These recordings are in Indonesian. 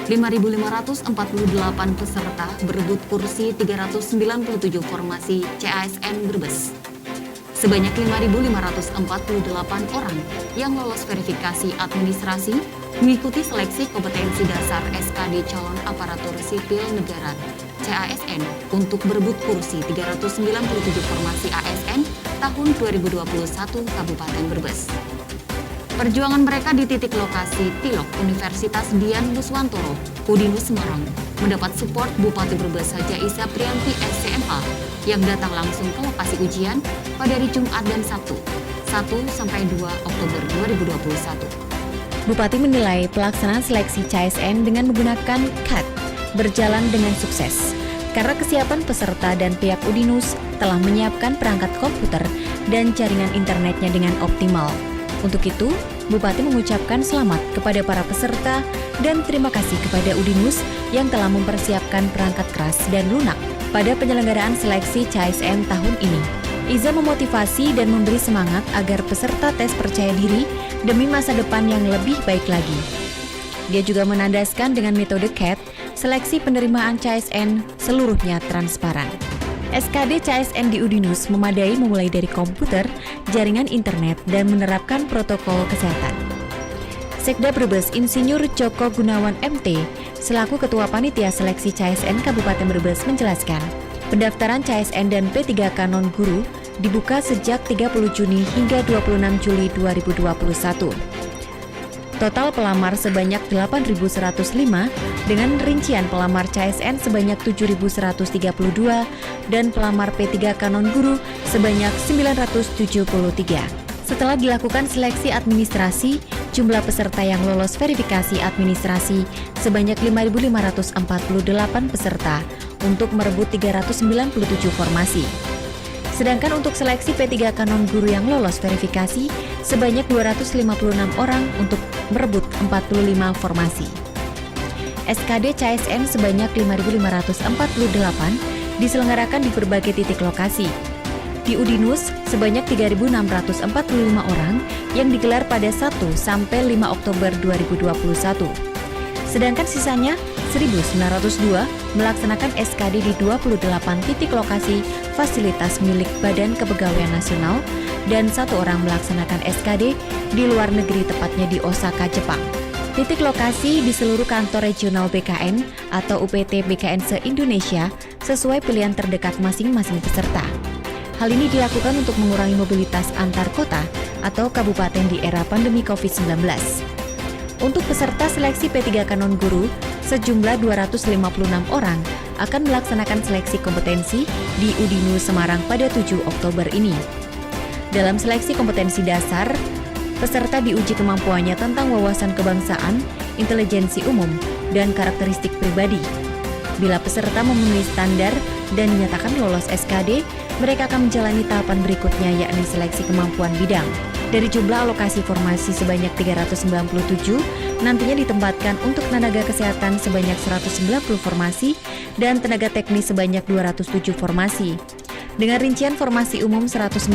5.548 peserta berebut kursi 397 formasi CASN Brebes. Sebanyak 5.548 orang yang lolos verifikasi administrasi mengikuti seleksi kompetensi dasar SKD calon aparatur sipil negara CASN untuk berebut kursi 397 formasi ASN tahun 2021 Kabupaten Brebes. Perjuangan mereka di titik lokasi Tilok Universitas Dian Buswantoro, Udinus Semarang, mendapat support Bupati Brebes Haja Isa Priyanti SCMA yang datang langsung ke lokasi ujian pada hari Jumat dan Sabtu, 1-2 Oktober 2021. Bupati menilai pelaksanaan seleksi CASN dengan menggunakan CAT berjalan dengan sukses karena kesiapan peserta dan pihak Udinus telah menyiapkan perangkat komputer dan jaringan internetnya dengan optimal. Untuk itu, Bupati mengucapkan selamat kepada para peserta dan terima kasih kepada Udinus yang telah mempersiapkan perangkat keras dan lunak pada penyelenggaraan seleksi CASN tahun ini. Iza memotivasi dan memberi semangat agar peserta tes percaya diri demi masa depan yang lebih baik lagi. Dia juga menandaskan dengan metode CAT, seleksi penerimaan CASN seluruhnya transparan. SKD CASN di Udinus memadai memulai dari komputer, jaringan internet, dan menerapkan protokol kesehatan. Sekda Brebes Insinyur Joko Gunawan MT, selaku Ketua Panitia Seleksi CASN Kabupaten Brebes menjelaskan, pendaftaran CASN dan P3K non-guru dibuka sejak 30 Juni hingga 26 Juli 2021. Total pelamar sebanyak 8.105 dengan rincian pelamar CASN sebanyak 7.132 dan pelamar P3K non-guru sebanyak 973. Setelah dilakukan seleksi administrasi, jumlah peserta yang lolos verifikasi administrasi sebanyak 5.548 peserta untuk merebut 397 formasi. Sedangkan untuk seleksi P3K non-guru yang lolos verifikasi sebanyak 256 orang untuk merebut 45 formasi. SKD CASN sebanyak 5.548 diselenggarakan di berbagai titik lokasi. Di Udinus sebanyak 3.645 orang yang digelar pada 1-5 Oktober 2021. Sedangkan sisanya 1.902 melaksanakan SKD di 28 titik lokasi fasilitas milik Badan Kepegawaian Nasional dan 1 orang melaksanakan SKD di luar negeri tepatnya di Osaka, Jepang. Titik lokasi di seluruh kantor regional BKN atau UPT BKN se-Indonesia sesuai pilihan terdekat masing-masing peserta. Hal ini dilakukan untuk mengurangi mobilitas antar kota atau kabupaten di era pandemi COVID-19. Untuk peserta seleksi P3K non-guru, sejumlah 256 orang akan melaksanakan seleksi kompetensi di Udinus Semarang pada 7 Oktober ini. Dalam seleksi kompetensi dasar, peserta diuji kemampuannya tentang wawasan kebangsaan, intelijensi umum, dan karakteristik pribadi. Bila peserta memenuhi standar dan dinyatakan lolos SKD, mereka akan menjalani tahapan berikutnya yakni seleksi kemampuan bidang. Dari jumlah alokasi formasi sebanyak 397, nantinya ditempatkan untuk tenaga kesehatan sebanyak 190 formasi dan tenaga teknis sebanyak 207 formasi. Dengan rincian formasi umum 195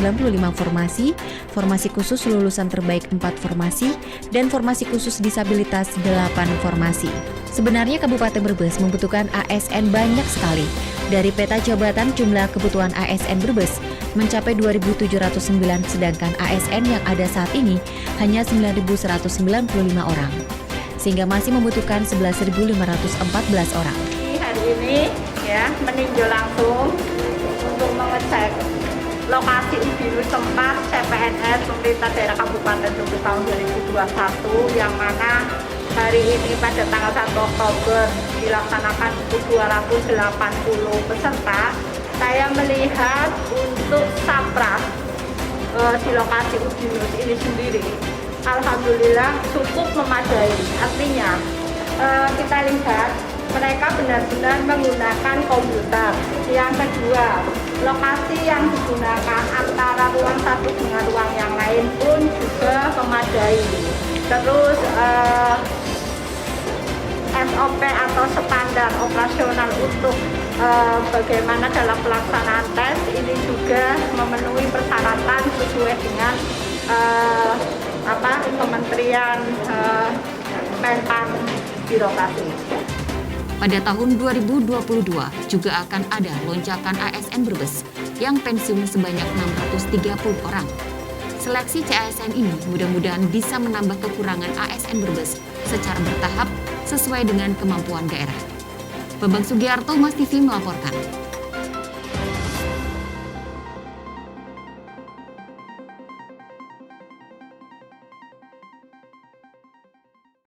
formasi, formasi khusus lulusan terbaik 4 formasi, dan formasi khusus disabilitas 8 formasi. Sebenarnya Kabupaten Brebes membutuhkan ASN banyak sekali. Dari peta jabatan jumlah kebutuhan ASN Brebes mencapai 2.709, sedangkan ASN yang ada saat ini hanya 9.195 orang, sehingga masih membutuhkan 11.514 orang. Hari ini meninjau langsung untuk mengecek lokasi Udinus tempat CPNS pemerintah daerah Kabupaten Brebes tahun 2021 yang mana hari ini pada tanggal 1 Oktober dilaksanakan 280 peserta. Saya melihat untuk Sapras di lokasi Udinus ini sendiri, alhamdulillah cukup memadai. Artinya kita lihat mereka benar-benar menggunakan komputer. Yang kedua, lokasi yang digunakan antara ruang satu dengan ruang yang lain pun juga memadai. Terus SOP atau standar operasional untuk bagaimana dalam pelaksanaan tes ini juga memenuhi persyaratan sesuai dengan Kementerian Menpan Birokrasi. Pada tahun 2022 juga akan ada lonjakan ASN Brebes yang pensiun sebanyak 630 orang. Seleksi CASN ini mudah-mudahan bisa menambah kekurangan ASN Brebes secara bertahap sesuai dengan kemampuan daerah. Bambang Sugiarto, Mas TV melaporkan.